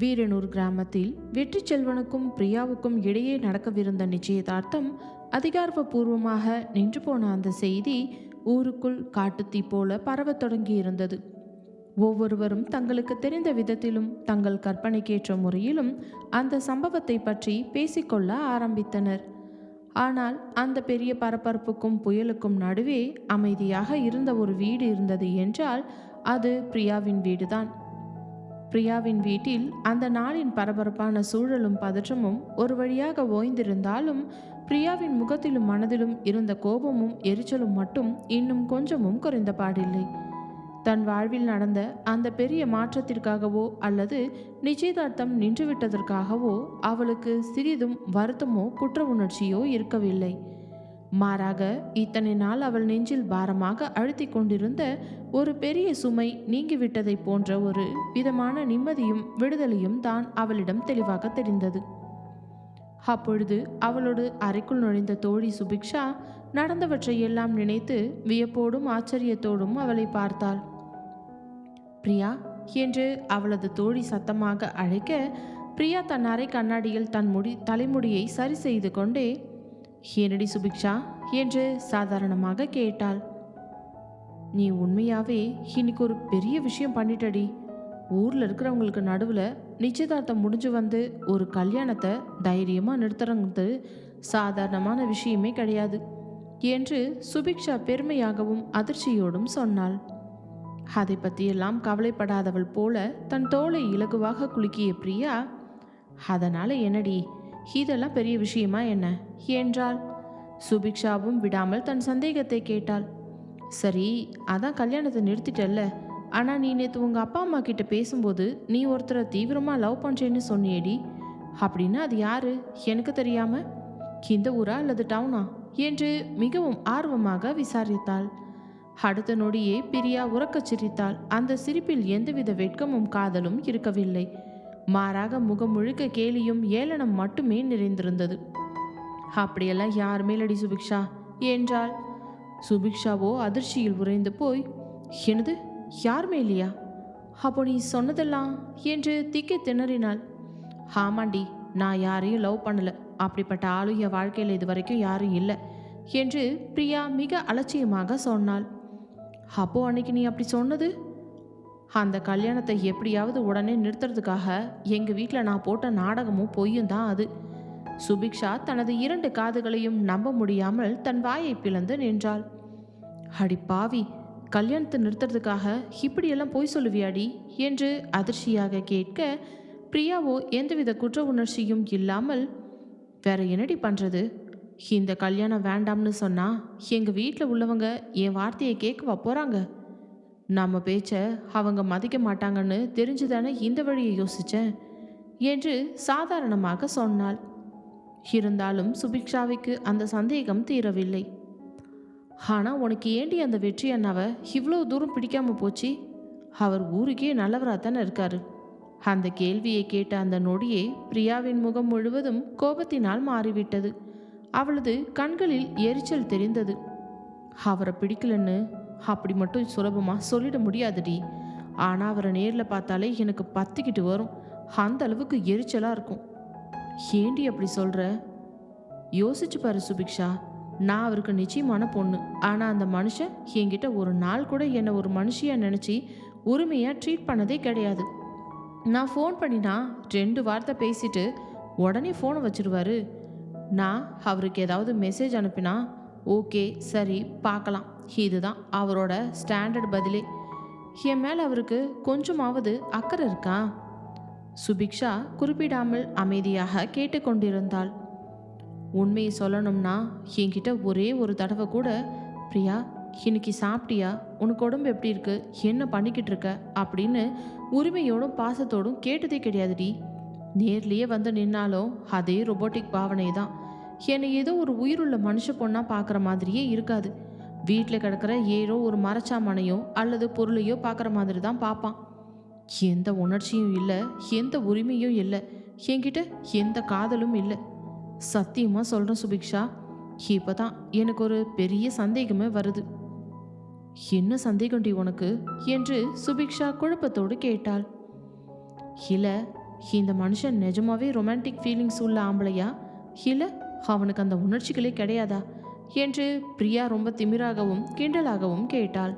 வீரனூர் கிராமத்தில் வெற்றி செல்வனுக்கும் பிரியாவுக்கும் இடையே நடக்கவிருந்த நிச்சயதார்த்தம் அதிகாரப்பூர்வமாக நின்று போன அந்த செய்தி ஊருக்குள் காட்டுத்தீ போல பரவத் தொடங்கியிருந்தது. ஒவ்வொருவரும் தங்களுக்கு தெரிந்த விதத்திலும் தங்கள் கற்பனைக்கேற்ற முறையிலும் அந்த சம்பவத்தை பற்றி பேசிக்கொள்ள ஆரம்பித்தனர். ஆனால் அந்த பெரிய பரபரப்புக்கும் புயலுக்கும் நடுவே அமைதியாக இருந்த ஒரு வீடு இருந்தது என்றால் அது பிரியாவின் வீடுதான். பிரியாவின் வீட்டில் அந்த நாளின் பரபரப்பான சூழலும் பதற்றமும் ஒரு வழியாக ஓய்ந்திருந்தாலும் பிரியாவின் முகத்திலும் மனதிலும் இருந்த கோபமும் எரிச்சலும் மட்டும் இன்னும் கொஞ்சமும் குறைந்த பாடில்லை. தன் வாழ்வில் நடந்த அந்த பெரிய மாற்றத்திற்காகவோ அல்லது நிச்சயதார்த்தம் நின்றுவிட்டதற்காகவோ அவளுக்கு சிறிதும் வருத்தமோ குற்ற உணர்ச்சியோ இருக்கவில்லை. மாறாக இத்தனை நாள் அவள் நெஞ்சில் பாரமாக அழுத்தி கொண்டிருந்த ஒரு பெரிய சுமை நீங்கிவிட்டதை போன்ற ஒரு விதமான நிம்மதியும் விடுதலையும் தான் அவளிடம் தெளிவாக தெரிந்தது. அப்பொழுது அவளோடு அறைக்குள் நுழைந்த தோழி சுபிக்ஷா நடந்தவற்றை எல்லாம் நினைத்து வியப்போடும் ஆச்சரியத்தோடும் அவளை பார்த்தாள். பிரியா என்று அவளது தோழி சத்தமாக அழைக்க, பிரியா தன் அறை கண்ணாடியில் தன் தலைமுடியை சரி செய்து கொண்டே, "என்னடி சுபிக்ஷா?" என்று சாதாரணமாக கேட்டாள். "நீ உண்மையாவே இன்னைக்கு ஒரு பெரிய விஷயம் பண்ணிட்டடி. ஊரில் இருக்கிறவங்களுக்கு நடுவில் நிச்சயதார்த்தம் முடிஞ்சு வந்து ஒரு கல்யாணத்தை தைரியமாக நிறுத்துறது சாதாரணமான விஷயமே கிடையாது" என்று சுபிக்ஷா பெருமையாகவும் அதிர்ச்சியோடும் சொன்னாள். அதை பற்றியெல்லாம் கவலைப்படாதவள் போல தன் தோளை இலகுவாக குலுக்கிய பிரியா, "அதனால் என்னடி, இதெல்லாம் பெரிய விஷயமா என்ன?" என்றாள். சுபிக்ஷாவும் விடாமல் தன் சந்தேகத்தை கேட்டாள். "சரி, அதான் கல்யாணத்தை நிறுத்திட்டல்ல, ஆனால் நீ நேற்று உங்கள் அப்பா அம்மா கிட்ட பேசும்போது நீ ஒருத்தரை தீவிரமாக லவ் பண்ணுறேன்னு சொன்னியேடி, அப்படின்னா அது யாரு எனக்கு தெரியாம? இந்த ஊரா அல்லது டவுனா?" என்று மிகவும் ஆர்வமாக விசாரித்தாள். அடுத்த நொடியே பிரியா உறக்கச் சிரித்தாள். அந்த சிரிப்பில் எந்தவித வெட்கமும் காதலும் இருக்கவில்லை. மாறாக முகம் முழுக்க கேலியும் ஏளனம் மட்டுமே நிறைந்திருந்தது. "அப்படியெல்லாம் யார் மேலடி சுபிக்ஷா?" என்றாள். சுபிக்ஷாவோ அதிர்ச்சியில் உறைந்து போய், "என்னது, யார் மேலியா? அப்போ நீ சொன்னதெல்லாம்?" என்று திக்கி திணறினாள். "ஆமாண்டி, நான் யாரையும் லவ் பண்ணல. அப்படிப்பட்ட ஆளும் என் வாழ்க்கையில் இது வரைக்கும் யாரும் இல்லை" என்று பிரியா மிக அலட்சியமாக சொன்னாள். "அப்போ அன்னைக்கு நீ அப்படி சொன்னது?" "அந்த கல்யாணத்தை எப்படியாவது உடனே நிறுத்துறதுக்காக எங்கள் வீட்டில் நான் போட்ட நாடகமும் பொய்யும் தான் அது." சுபிக்ஷா தனது 2 காதுகளையும் நம்ப முடியாமல் தன் வாயை பிளந்து நின்றாள். "அடி பாவி, கல்யாணத்தை நிறுத்துறதுக்காக இப்படியெல்லாம் பொய் சொல்லுவியாடி?" என்று அதிர்ச்சியாக கேட்க, பிரியாவோ எந்தவித குற்ற உணர்ச்சியும் இல்லாமல், "வேற என்னடி பண்ணுறது? இந்த கல்யாணம் வேண்டாம்னு சொன்னா எங்கள் வீட்டில் உள்ளவங்க என் வார்த்தையை கேட்கவா போகிறாங்க? நம்ம பேச்ச அவங்க மதிக்க மாட்டாங்கன்னு தெரிஞ்சுதானே இந்த வழியை யோசித்தேன்" என்று சாதாரணமாக சொன்னாள். இருந்தாலும் சுபிக்ஷாவுக்கு அந்த சந்தேகம் தீரவில்லை. "ஆனால் உனக்கு ஏண்டி அந்த வெற்றி அண்ணாவை இவ்வளோ தூரம் பிடிக்காம போச்சு? அவர் ஊருக்கே நல்லவராக தானே இருக்காரு." அந்த கேள்வியை கேட்ட அந்த நொடியே பிரியாவின் முகம் முழுவதும் கோபத்தினால் மாறிவிட்டது. அவளது கண்களில் எரிச்சல் தெரிந்தது. "அவரை பிடிக்கலன்னு அப்படி மட்டும் சுலபமாக சொல்லிட முடியாதுடி. ஆனால் அவரை நேரில் பார்த்தாலே எனக்கு பத்திக்கிட்டு வரும். அந்த அளவுக்கு எரிச்சலாக இருக்கும்." "ஏண்டி அப்படி சொல்கிற? யோசிச்சு பாரு சுபிக்ஷா. நான் அவருக்கு நிச்சயமான பொண்ணு. ஆனால் அந்த மனுஷன் என்கிட்ட ஒரு நாள் கூட என்னை ஒரு மனுஷியாக நினச்சி உரிமையாக ட்ரீட் பண்ணதே கிடையாது. நான் ஃபோன் பண்ணினா 2 வார்த்தை பேசிட்டு உடனே ஃபோனை வச்சிருவாரு. நான் அவருக்கு ஏதாவது மெசேஜ் அனுப்பினா, ஓகே சரி பார்க்கலாம், இதுதான் அவரோட ஸ்டாண்டர்ட் பதிலே. என் மேலே அவருக்கு கொஞ்சமாவது அக்கறை இருக்கா?" சுபிக்ஷா குறிப்பிடாமல் அமைதியாக கேட்டுக்கொண்டிருந்தாள். "உண்மையை சொல்லணும்னா என்கிட்ட ஒரே ஒரு தடவை கூட, பிரியா இன்னைக்கு சாப்பிட்டியா, உனக்கு உடம்பு எப்படி இருக்கு, என்ன பண்ணிக்கிட்டு இருக்க அப்படின்னு உரிமையோடும் பாசத்தோடும் கேட்டதே கிடையாதுடி. நேர்லேயே வந்து நின்னாலும் அதே ரொபோட்டிக் பாவனை தான். என்னை ஏதோ ஒரு உயிருள்ள மனுஷ பொண்ணாக பார்க்குற மாதிரியே இருக்காது. வீட்டில் கிடக்கிற ஏதோ ஒரு மரச்சாமானையோ அல்லது பொருளையோ பார்க்குற மாதிரி தான் பார்ப்பான். எந்த உணர்ச்சியும் இல்லை, எந்த உரிமையும் இல்லை, என்கிட்ட எந்த காதலும் இல்லை. சத்தியமாக சொல்கிறேன் சுபிக்ஷா, இப்போ தான் எனக்கு ஒரு பெரிய சந்தேகமே வருது." "என்ன சந்தேகம்டி உனக்கு?" என்று சுபிக்ஷா குழப்பத்தோடு கேட்டாள். "இல்லை, இந்த மனுஷன் நிஜமாவே ரொமான்டிக் ஃபீலிங்ஸ் உள்ள ஆம்பளையா, இல்லை அவனுக்கு அந்த உணர்ச்சிகளே கிடையாதா என்று பிரியா ரொம்ப திமிராகவும் கிண்டலாகவும் கேட்டாள்.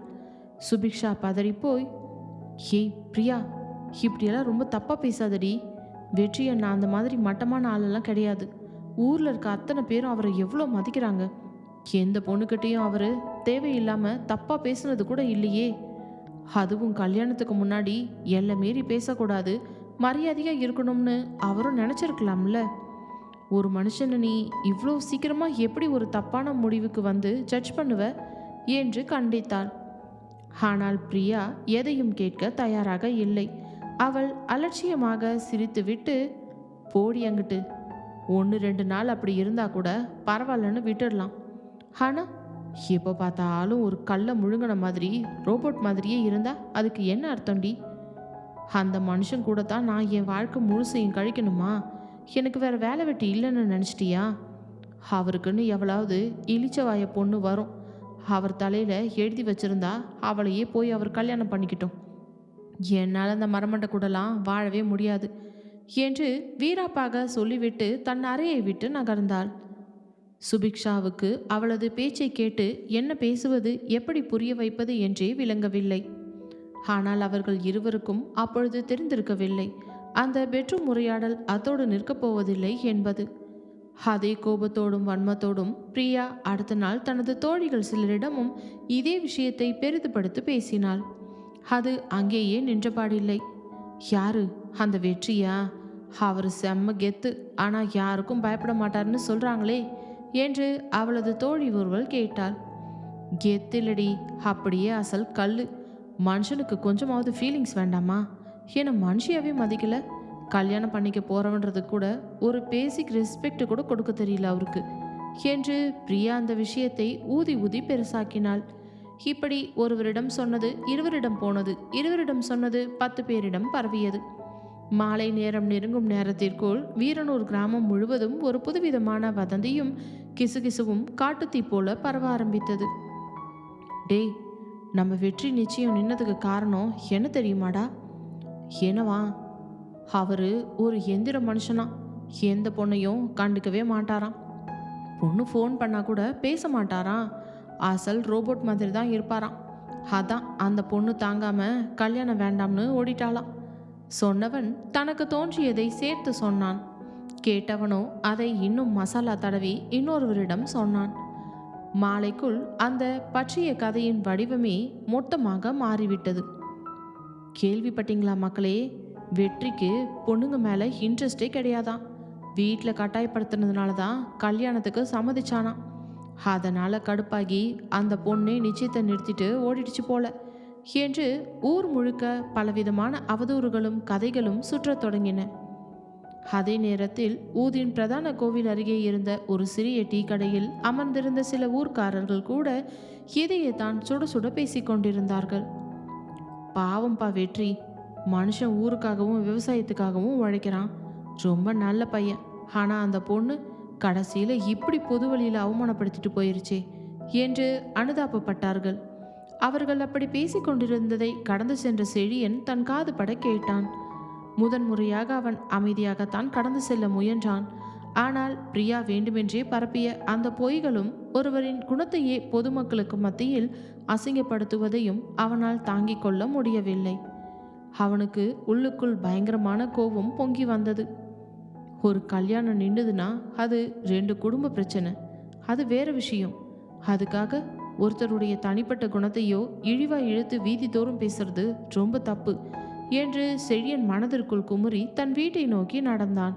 சுபிக்ஷா பதறிப்போய், ஏய் பிரியா, இப்படியெல்லாம் ரொம்ப தப்பாக பேசாதடி. வெற்றியை நான் அந்த மாதிரி மட்டமான ஆளெல்லாம் கிடையாது. ஊரில் இருக்க அத்தனை பேரும் அவரை எவ்வளோ மதிக்கிறாங்க. எந்த பொண்ணுக்கிட்டேயும் அவர் தேவையில்லாமல் தப்பாக பேசுனது கூட இல்லையே. அதுவும் கல்யாணத்துக்கு முன்னாடி எல்லை மீறி பேசக்கூடாது, மரியாதையாக இருக்கணும்னு அவரும் நினச்சிருக்கலாம்ல. ஒரு மனுஷனை நீ இவ்வளோ சீக்கிரமாக எப்படி ஒரு தப்பான முடிவுக்கு வந்து ஜட்ஜ் பண்ணுவ என்று கண்டித்தாள். ஆனால் பிரியா எதையும் கேட்க தயாராக இல்லை. அவள் அலட்சியமாக சிரித்துவிட்டு, போடி அங்கிட்டு, 1-2 நாள் அப்படி இருந்தால் கூட பரவாயில்லன்னு விட்டுடலாம். ஆனால் எப்போ பார்த்தாலும் ஒரு கல்லை முழுங்கின மாதிரி ரோபோட் மாதிரியே இருந்தா அதுக்கு என்ன அர்த்தம்டி? அந்த மனுஷன் கூட தான் நான் என் வாழ்க்கை முழுசையும் கழிக்கணுமா? எனக்கு வேற வேலை வெட்டி இல்லைன்னு நினச்சிட்டியா? அவருக்குன்னு எவ்வளவு இளிச்சவாய பொண்ணு வரும். அவர் தலையில் எழுதி வச்சிருந்தா அவளையே போய் அவர் கல்யாணம் பண்ணிக்கிட்டோம். என்னால் அந்த மரமண்டை கூடலாம் வாழவே முடியாது என்று வீராப்பாக சொல்லிவிட்டு தன் அறையை விட்டு நகர்ந்தாள். சுபிக்ஷாவுக்கு அவளது பேச்சை கேட்டு என்ன பேசுவது, எப்படி புரிய வைப்பது என்றே விளங்கவில்லை. ஆனால் அவர்கள் இருவருக்கும் அப்பொழுது தெரிந்திருக்கவில்லை அந்த பெட்ரூம் உரையாடல் அதோடு நிற்கப் போவதில்லை என்பது. அதே கோபத்தோடும் வன்மத்தோடும் பிரியா அடுத்த நாள் தனது தோழிகள் சிலரிடமும் இதே விஷயத்தை பெரிதுபடுத்தி பேசினாள். அது அங்கேயே நின்றபாடில்லை. யாரு அந்த வெற்றியா? அவர் செம்ம கெத்து, ஆனால் யாருக்கும் பயப்பட மாட்டார்னு சொல்கிறாங்களே என்று அவளது தோழி ஒருவள் கேட்டாள். கெத்திலடி, அப்படியே அசல் கல்லு. மனுஷனுக்கு கொஞ்சமாவது ஃபீலிங்ஸ் வேண்டாமா? ஏன்னா மனுஷியாவே மதிக்கல. கல்யாணம் பண்ணிக்க போறவன்றது கூட ஒரு பேசிக் ரெஸ்பெக்ட் கூட கொடுக்க தெரியல அவருக்கு என்று பிரியா அந்த விஷயத்தை ஊதி ஊதி பெருசாக்கினாள். இப்படி ஒருவரிடம் சொன்னது இருவரிடம் போனது, இருவரிடம் சொன்னது 10 பேரிடம் பரவியது. மாலை நேரம் நெருங்கும் நேரத்திற்குள் வீரனூர் கிராமம் முழுவதும் ஒரு புதுவிதமான வதந்தியும் கிசுகிசுவும் காட்டுத்தீ போல பரவ ஆரம்பித்தது. டேய், நம்ம வெற்றி நிச்சயம் நின்னதுக்கு காரணம் என்ன தெரியுமாடா? என்னவா? அவரு ஒரு எந்திர மனுஷனா. எந்த பொண்ணையும் கண்டுக்கவே மாட்டாராம். பொண்ணு ஃபோன் பண்ணா கூட பேச மாட்டாராம். அசல் ரோபோட் மாதிரி தான் இருப்பாராம். அதான் அந்த பொண்ணு தாங்காம கல்யாணம் வேண்டாம்னு ஓடிட்டாளாம். சொன்னவன் தனக்கு தோன்றியதை சேர்த்து சொன்னான். கேட்டவனோ அதை இன்னும் மசாலா தடவி இன்னொருவரிடம் சொன்னான். மாலைக்குள் அந்த பற்றிய கதையின் வடிவமே மொத்தமாக மாறிவிட்டது. கேள்விப்பட்டீங்களா மக்களே? வெற்றிக்கு பொண்ணுங்க மேலே இன்ட்ரெஸ்டே கிடையாதான். வீட்டில் கட்டாயப்படுத்தினதுனால தான் கல்யாணத்துக்கு சம்மதிச்சானா. அதனால் கடுப்பாகி அந்த பொண்ணே நிச்சயத்தை நிறுத்திட்டு ஓடிடுச்சு போல என்று ஊர் முழுக்க பலவிதமான அவதூறுகளும் கதைகளும் சுற்றத் தொடங்கின. அதே நேரத்தில் ஊரின் பிரதான கோவில் அருகே இருந்த ஒரு சிறிய டீ கடையில் அமர்ந்திருந்த சில ஊர்க்காரர்கள் கூட இதையே தான் சுட சுட பேசிக்கொண்டிருந்தார்கள். பாவம்பா வெற்றி, மனுஷன் ஊருக்காகவும் விவசாயத்துக்காகவும் உழைக்கிறான். ரொம்ப நல்ல பையன். ஆனால் அந்த பொண்ணு கடைசியில் இப்படி பொது வழியில் அவமானப்படுத்திட்டு போயிருச்சே என்று அனுதாபப்பட்டார்கள். அவர்கள் அப்படி பேசிக்கொண்டிருந்ததை கடந்து சென்ற செழியன் தன் காது பட கேட்டான். முதன்முறையாக அவன் அமைதியாகத்தான் கடந்து செல்ல முயன்றான். ஆனால் பிரியா வேண்டுமென்றே பரப்பிய அந்த பொய்களும் ஒருவரின் குணத்தையே பொதுமக்களுக்கு மத்தியில் அசிங்கப்படுத்துவதையும் அவனால் தாங்கிக் கொள்ள முடியவில்லை. அவனுக்கு உள்ளுக்குள் பயங்கரமான கோபம் பொங்கி வந்தது. ஒரு கல்யாணம் நின்றுதுன்னா அது 2 குடும்ப பிரச்சனை, அது வேற விஷயம். அதுக்காக ஒருத்தருடைய தனிப்பட்ட குணத்தையோ இழிவா இழுத்து வீதி தோறும் பேசுறது ரொம்ப தப்பு என்று செழியன் மனதிற்குள் குமுறி தன் வீட்டை நோக்கி நடந்தான்.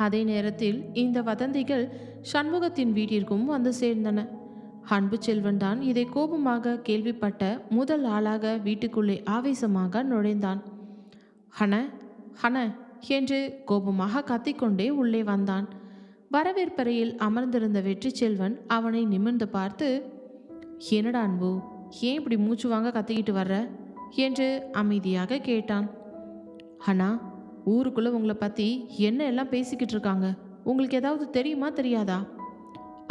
அதே நேரத்தில் இந்த வதந்திகள் சண்முகத்தின் வீட்டிற்கும் வந்து சேர்ந்தன. அன்பு செல்வன் தான் இதை கோபமாக கேள்விப்பட்ட முதல் ஆளாக வீட்டுக்குள்ளே ஆவேசமாக நுழைந்தான். ஹன ஹன என்று கோபமாக கத்திக்கொண்டே உள்ளே வந்தான். வரவேற்பறையில் அமர்ந்திருந்த வெற்றி செல்வன் அவனை நிமிர்ந்து பார்த்து, என்னடா அன்பு, ஏன் இப்படி மூச்சு வாங்க கத்திக்கிட்டு வர்ற என்று அமைதியாக கேட்டான். அண்ணா, ஊருக்குள்ளே உங்களை பற்றி என்ன எல்லாம் பேசிக்கிட்டு இருக்காங்க, உங்களுக்கு ஏதாவது தெரியுமா தெரியாதா?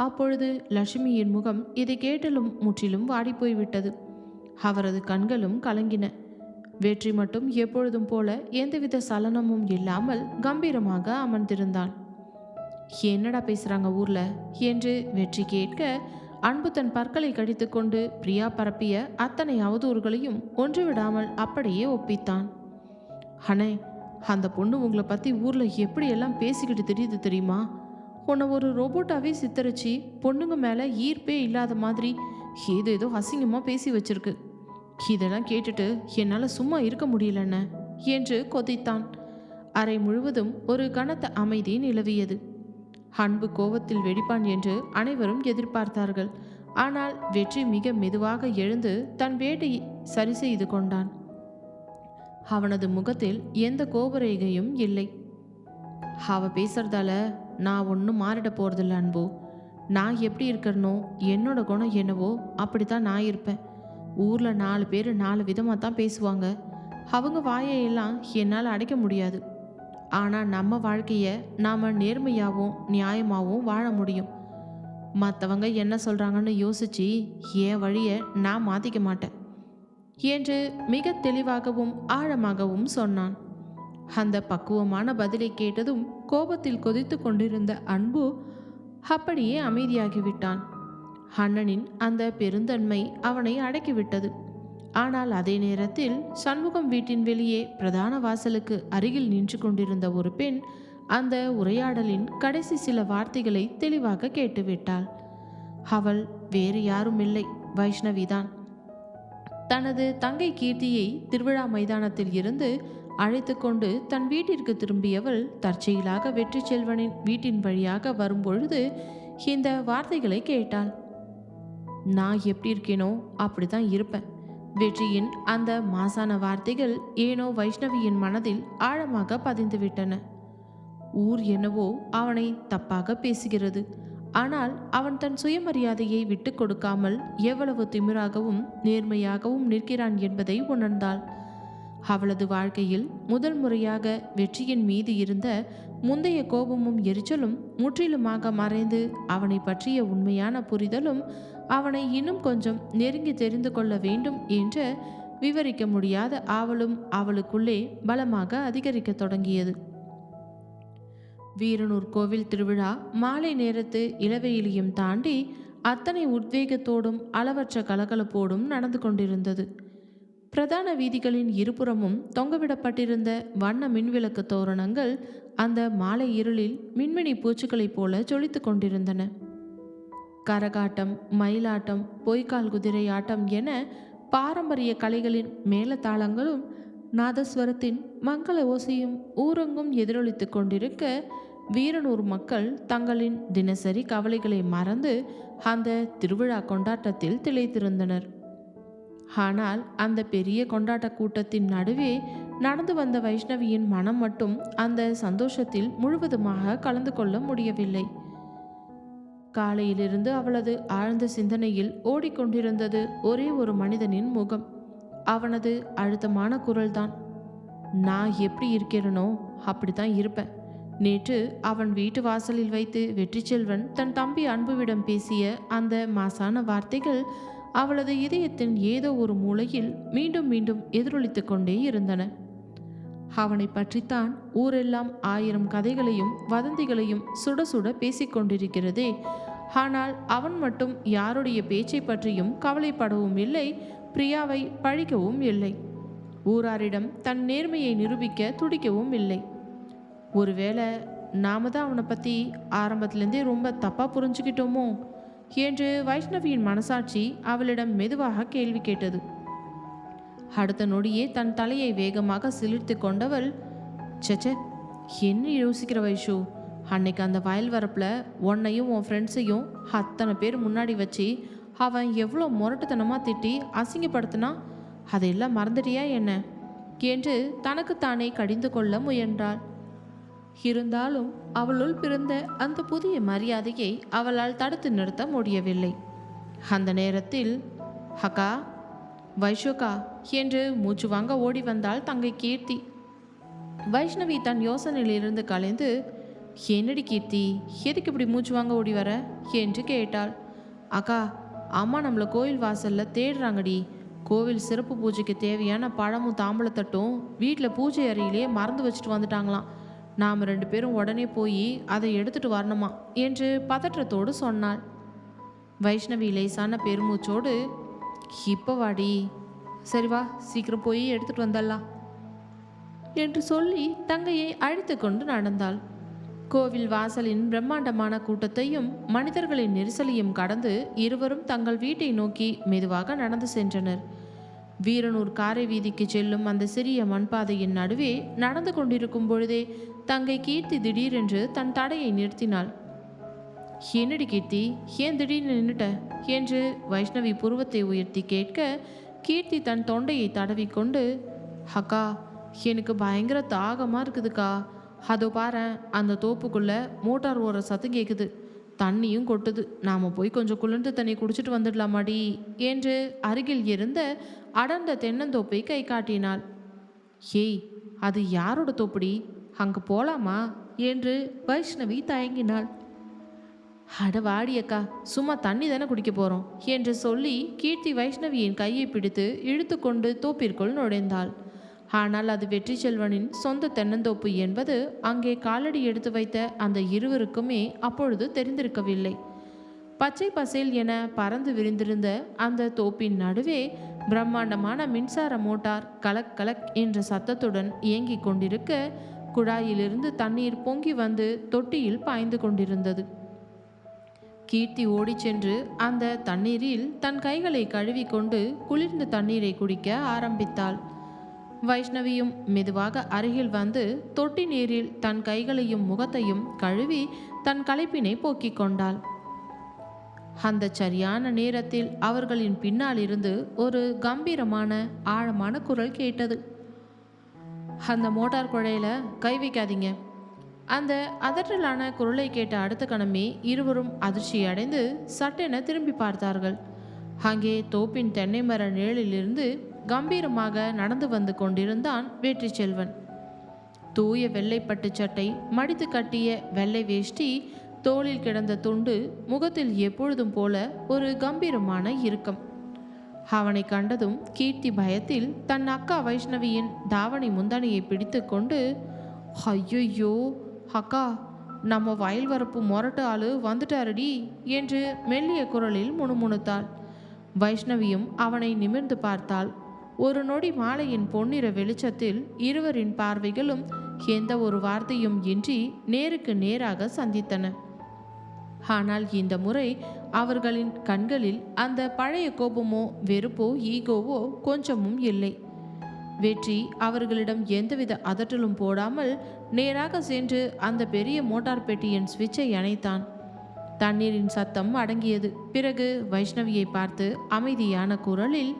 அப்பொழுது லட்சுமியின் முகம் இதை கேட்டலும் முற்றிலும் வாடிப்போய்விட்டது. அவரது கண்களும் கலங்கின. வெற்றி மட்டும் எப்பொழுதும் போல எந்தவித சலனமும் இல்லாமல் கம்பீரமாக அமர்ந்திருந்தான். என்னடா பேசுறாங்க ஊர்ல என்று வெற்றி கேட்க, அன்பு தன் பற்களை கடித்துக்கொண்டு பிரியா பரப்பிய அத்தனை அவதூறுகளையும் ஒன்று விடாமல் அப்படியே ஒப்பித்தான். அண்ணே, அந்த பொண்ணு உங்களை பற்றி ஊரில் எப்படியெல்லாம் பேசிக்கிட்டு தெரியுது தெரியுமா? உன்னை ஒரு ரோபோட்டாவே சித்தரிச்சு பொண்ணுங்க மேலே ஈர்ப்பே இல்லாத மாதிரி ஏதோ அசிங்கமாக பேசி வச்சிருக்கு. இதெல்லாம் கேட்டுட்டு என்னால் சும்மா இருக்க முடியலண்ண என்று கொதித்தான். அறை முழுவதும் ஒரு கனத்த அமைதி நிலவியது. அன்பு கோபத்தில் வெடிப்பான் என்று அனைவரும் எதிர்பார்த்தார்கள். ஆனால் வெற்றி மிக மெதுவாக எழுந்து தன் வேட்டையை சரி செய்து கொண்டான். அவனது முகத்தில் எந்த கோபரேகையும் இல்லை. அவ பேசுறதால நான் ஒன்றும் மாறிட போறதில்ல அன்பு. நான் எப்படி இருக்கிறனோ, என்னோட குணம் என்னவோ அப்படித்தான் நான் இருப்பேன். ஊரில் 4 பேர் 4 விதமாக தான் பேசுவாங்க. அவங்க வாயையெல்லாம் என்னால் அடைக்க முடியாது. ஆனால் நம்ம வாழ்க்கையை நாம் நேர்மையாகவும் நியாயமாகவும் வாழ முடியும். மற்றவங்க என்ன சொல்கிறாங்கன்னு யோசித்து என் வழியை நான் மாற்றிக்க மாட்டேன் என்று மிக தெளிவாகவும் ஆழமாகவும் சொன்னான். அந்த பக்குவமான பதிலை கேட்டதும் கோபத்தில் கொதித்து கொண்டிருந்த அன்பு அப்படியே அமைதியாகிவிட்டான். அண்ணனின் அந்த பெருந்தன்மை அவனை அடக்கிவிட்டது. ஆனால் அதே நேரத்தில் சண்முகம் வீட்டின் வெளியே பிரதான வாசலுக்கு அருகில் நின்று கொண்டிருந்த ஒரு பெண் அந்த உரையாடலின் கடைசி சில வார்த்தைகளை தெளிவாக கேட்டுவிட்டாள். அவள் வேறு யாரும் இல்லை, வைஷ்ணவிதான். தனது தங்கை கீர்த்தியை திருவிழா மைதானத்தில் இருந்து அழைத்து கொண்டு தன் வீட்டிற்கு திரும்பியவள் தற்செயலாக வெற்றி செல்வனின் வீட்டின் வழியாக வரும்பொழுது இந்த வார்த்தைகளை கேட்டாள். நான் எப்படி இருக்கேனோ அப்படித்தான் இருப்பேன். வெற்றியின் அந்த மாசான வார்த்தைகள் ஏனோ வைஷ்ணவியின் மனதில் ஆழமாக பதிந்துவிட்டன. ஊர் என்னவோ அவனை தப்பாக பேசுகிறது. ஆனால் அவன் தன் சுயமரியாதையை விட்டு கொடுக்காமல் எவ்வளவு திமிராகவும் நேர்மையாகவும் நிற்கிறான் என்பதை உணர்ந்தாள். அவளது வாழ்க்கையில் முதல் முறையாக வெற்றியின் மீது இருந்த முந்தைய கோபமும் எரிச்சலும் முற்றிலுமாக மறைந்து அவனை பற்றிய உண்மையான புரிதலும் அவனை இன்னும் கொஞ்சம் நெருங்கி தெரிந்து கொள்ள வேண்டும் என்ற விவரிக்க முடியாத ஆவலும் அவளுக்குள்ளே பலமாக அதிகரிக்க தொடங்கியது. வீரனூர் கோவில் திருவிழா மாலை நேரத்து இளவெயிலையும் தாண்டி அத்தனை உத்வேகத்தோடும் அளவற்ற கலகலப்போடும் நடந்து கொண்டிருந்தது. பிரதான வீதிகளின் இருபுறமும் தொங்கவிடப்பட்டிருந்த வண்ண மின்விளக்கு தோரணங்கள் அந்த மாலை இருளில் மின்மினி பூச்சிகளைப் போல ஜொலித்து கொண்டிருந்தன. கரகாட்டம், மயிலாட்டம், பொய்க்கால் குதிரை ஆட்டம் என பாரம்பரிய கலைகளின் மேலதாளங்களும் நாதஸ்வரத்தின் மங்கள ஓசையும் ஊரெங்கும் எதிரொலித்து கொண்டிருக்க வீரனூர் மக்கள் தங்களின் தினசரி கவலைகளை மறந்து அந்த திருவிழா கொண்டாட்டத்தில் திளைத்திருந்தனர். ஆனால் அந்த பெரிய கொண்டாட்ட கூட்டத்தின் நடுவே நடந்து வந்த வைஷ்ணவியின் மனம் மட்டும் அந்த சந்தோஷத்தில் முழுவதுமாக கலந்து கொள்ள முடியவில்லை. காலையிலிருந்து அவளது ஆழ்ந்த சிந்தனையில் ஓடிக்கொண்டிருந்தது ஒரே ஒரு மனிதனின் முகம். அவனது அழுத்தமான குரல்தான். நான் எப்படி இருக்கிறேனோ அப்படித்தான் இருப்பேன். நேற்று அவன் வீட்டு வாசலில் வைத்து வெற்றி செல்வன் தன் தம்பி அன்புவிடம் பேசிய அந்த மாசான வார்த்தைகள் அவளது இதயத்தின் ஏதோ ஒரு மூலையில் மீண்டும் மீண்டும் எதிரொலித்து கொண்டே இருந்தன. அவனை பற்றித்தான் ஊரெல்லாம் 1000 கதைகளையும் வதந்திகளையும் சுட சுட பேசிக்கொண்டிருக்கிறதே. ஆனால் அவன் மட்டும் யாருடைய பேச்சை பற்றியும் கவலைப்படவும் இல்லை, பிரியாவை பழிக்கவும் இல்லை, ஊராரிடம் தன் நேர்மையை நிரூபிக்க துடிக்கவும் இல்லை. ஒருவேளை நாம தான் அவனை பற்றி ஆரம்பத்திலேருந்தே ரொம்ப தப்பாக புரிஞ்சுக்கிட்டோமோ என்று வைஷ்ணவியின் மனசாட்சி அவளிடம் மெதுவாக கேள்வி கேட்டது. அடுத்த நொடியே தன் தலையை வேகமாக சிலிர்த்து கொண்டவள், சச்சே, என்ன யோசிக்கிற வைஷு? அன்னைக்கு அந்த வயல் வரப்பில் உன்னையும் உன் ஃப்ரெண்ட்ஸையும் அத்தனை பேர் முன்னாடி வச்சு அவன் எவ்வளோ முரட்டுத்தனமாக திட்டி அசிங்கப்படுத்தினா, அதையெல்லாம் மறந்துட்டியா என்ன என்று தனக்குத்தானே கடிந்து கொள்ள முயன்றாள். இருந்தாலும் அவளுள் பிறந்த அந்த புதிய மரியாதையை அவளால் தடுத்து நிறுத்த முடியவில்லை. அந்த நேரத்தில், அக்கா, வைஷோக்கா என்று மூச்சு வாங்க ஓடி வந்தாள் தங்கை கீர்த்தி. வைஷ்ணவி தன் யோசனையிலிருந்து கலைந்து, என்னடி கீர்த்தி, எதுக்கு இப்படி மூச்சு வாங்க ஓடி வர என்று கேட்டாள். அக்கா, அம்மா நம்மளை கோயில் வாசல்ல தேடுறாங்கடி, கோவில் சிறப்பு பூஜைக்கு தேவையான பழமும் தாம்பழத்தட்டும் வீட்டில் பூஜை அறையிலேயே மறந்து வச்சுட்டு வந்துட்டாங்களாம். நாம் 2 பேரும் உடனே போய் அதை எடுத்துட்டு வரணுமா என்று பதற்றத்தோடு சொன்னாள். வைஷ்ணவி லேசான பெருமூச்சோடு, இப்போ வாடி, சரி வா, சீக்கிரம் போய் எடுத்துட்டு வந்தடலாம் என்று சொல்லி தங்கையை அழைத்து கொண்டு நடந்தாள். கோவில் வாசலின் பிரம்மாண்டமான கூட்டத்தையும் மனிதர்களின் நெரிசலையும் கடந்து இருவரும் தங்கள் வீட்டை நோக்கி மெதுவாக நடந்து சென்றனர். வீரனூர் காரை வீதிக்கு செல்லும் அந்த சிறிய மண்பாதையின் நடுவே நடந்து கொண்டிருக்கும் பொழுதே தங்கை கீர்த்தி திடீரென்று தன் தடையை நிறுத்தினாள். என்னடி கீர்த்தி, ஏன் திடீர்னு நின்னுட்ட என்று வைஷ்ணவி புருவத்தை உயர்த்தி கேட்க, கீர்த்தி தன் தொண்டையை தடவிக்கொண்டு, அக்கா, எனக்கு பயங்கர தாகமாக இருக்குதுக்கா. அதோ பாரு, அந்த தோப்புக்குள்ள மோட்டார் ஓர சத்தம் கேட்குது, தண்ணியும் கொட்டுது. நாம் போய் கொஞ்சம் குளிர்ந்த தண்ணி குடிச்சிட்டு வந்துடலாமாடி என்று அருகில் இருந்த அடர்ந்த தென்னந்தோப்பை கை காட்டினாள். ஏய், அது யாரோட தோப்புடி? அங்கே போலாமா என்று வைஷ்ணவி தயங்கினாள். அட வாடி அக்கா, சும்மா தண்ணி தானே குடிக்க போகிறோம் என்று சொல்லி கீர்த்தி வைஷ்ணவியின் கையை பிடித்து இழுத்து கொண்டு தோப்பிற்குள் நுழைந்தாள். ஆனால் அது வெற்றி செல்வனின் சொந்த தென்னந்தோப்பு என்பது அங்கே காலடி எடுத்து வைத்த அந்த இருவருக்குமே அப்பொழுது தெரிந்திருக்கவில்லை. பச்சை பசேல் என பறந்து விரிந்திருந்த அந்த தோப்பின் நடுவே பிரம்மாண்டமான மின்சார மோட்டார் கலக் கலக் என்ற சத்தத்துடன் இயங்கிக் கொண்டிருக்க, குழாயிலிருந்து தண்ணீர் பொங்கி வந்து தொட்டியில் பாய்ந்து கொண்டிருந்தது. கீர்த்தி ஓடி சென்று அந்த தண்ணீரில் தன் கைகளை கழுவிக்கொண்டு குளிர்ந்த தண்ணீரை குடிக்க ஆரம்பித்தாள். வைஷ்ணவியும் மெதுவாக அருகில் வந்து தொட்டி நீரில் தன் கைகளையும் முகத்தையும் கழுவி தன் களைப்பினை போக்கிக் கொண்டாள். அந்த சரியான நேரத்தில் அவர்களின் பின்னால் இருந்து ஒரு கம்பீரமான ஆழமான குரல் கேட்டது. அந்த மோட்டார் குழையில கை வைக்காதீங்க. அந்த அதற்றலான குரலை கேட்ட அடுத்த கணமே இருவரும் அதிர்ச்சி அடைந்து சட்டென திரும்பி பார்த்தார்கள். அங்கே தோப்பின் தென்னை மர நிழலிலிருந்து கம்பீரமாக நடந்து வந்து கொண்டிருந்தான் வெற்றி செல்வன். தூய வெள்ளை பட்டு சட்டை, மடித்து கட்டிய வெள்ளை வேஷ்டி, தோளில் கிடந்த துண்டு, முகத்தில் எப்பொழுதும் போல ஒரு கம்பீரமான இறுக்கம். அவனை கண்டதும் கீர்த்தி பயத்தில் தன் அக்கா வைஷ்ணவியின் தாவணி முந்தானியை பிடித்து கொண்டு, ஐயோ அக்கா, நம்ம வயல் வரப்பு மொரட்டு ஆளு வந்துட்டாரடி என்று மெல்லிய குரலில் முணுமுணுத்தாள். வைஷ்ணவியும் அவனை நிமிர்ந்து பார்த்தாள். ஒரு நொடி மாலையின் பொன்னிற வெளிச்சத்தில் இருவரின் பார்வைகளும் எந்த ஒரு வார்த்தையும் இன்றி நேருக்கு நேராக சந்தித்தன. ஆனால் இந்த முறை அவர்களின் கண்களில் அந்த பழைய கோபமோ வெறுப்போ ஈகோவோ கொஞ்சமும் இல்லை. வெற்றி அவர்களிடம் எந்தவித அதட்டலும் போடாமல் நேராக சென்று அந்த பெரிய மோட்டார் பெட்டியின் சுவிட்சை அணைத்தான். தண்ணீரின் சத்தம் அடங்கியது. பிறகு வைஷ்ணவியை பார்த்து அமைதியான குரலில்,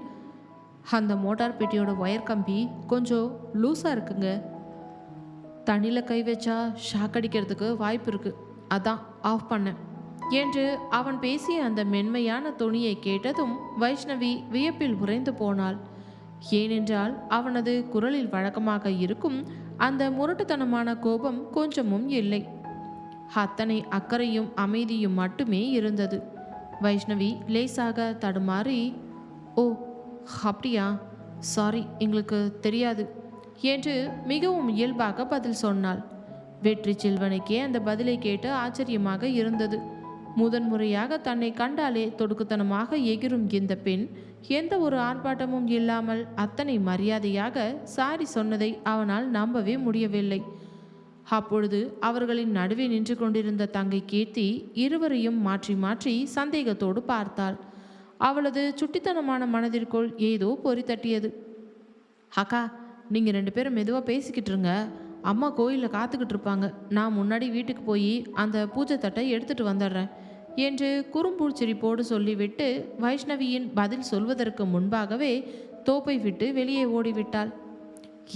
அந்த மோட்டார் பெட்டியோட ஒயர் கம்பி கொஞ்சம் லூஸாக இருக்குங்க. தண்ணியில் கை வச்சா ஷாக் அடிக்கிறதுக்கு வாய்ப்பு இருக்கு, அதான் ஆஃப் பண்ணேன் என்று அவன் பேசிய அந்த மென்மையான தொனியை கேட்டதும் வைஷ்ணவி வியப்பில் உறைந்து போனாள். ஏனென்றால் அவனது குரலில் வழக்கமாக இருக்கும் அந்த முரட்டுத்தனமான கோபம் கொஞ்சமும் இல்லை. அத்தனை அக்கறையும் அமைதியும் மட்டுமே இருந்தது. வைஷ்ணவி லேசாக தடுமாறி, ஓ அப்படியா, சாரி, எங்களுக்கு தெரியாது என்று மிகவும் இயல்பாக பதில் சொன்னாள். வெற்றி செல்வனுக்கே அந்த பதிலை கேட்டு ஆச்சரியமாக இருந்தது. முதன்முறையாக தன்னை கண்டாலே தொடுக்குத்தனமாக எகிரும் இந்த பெண் எந்த ஒரு ஆர்ப்பாட்டமும் இல்லாமல் அத்தனை மரியாதையாக சாரி சொன்னதை அவனால் நம்பவே முடியவில்லை. அப்பொழுது அவர்களின் நடுவே நின்று கொண்டிருந்த தங்கை கீர்த்தி இருவரையும் மாற்றி மாற்றி சந்தேகத்தோடு பார்த்தாள். அவளது சுட்டித்தனமான மனதிற்குள் ஏதோ பொறி தட்டியது. அக்கா, நீங்கள் 2 பேரும் மெதுவாக பேசிக்கிட்டு இருங்க, அம்மா கோயிலில் காத்துக்கிட்டு இருப்பாங்க. நான் முன்னாடி வீட்டுக்கு போய் அந்த பூஜை தட்டை எடுத்துகிட்டு வந்துடுறேன் என்று குறும்பூச்சிரிப்போடு சொல்லிவிட்டு வைஷ்ணவியின் பதில் சொல்வதற்கு முன்பாகவே தோப்பை விட்டு வெளியே ஓடிவிட்டாள்.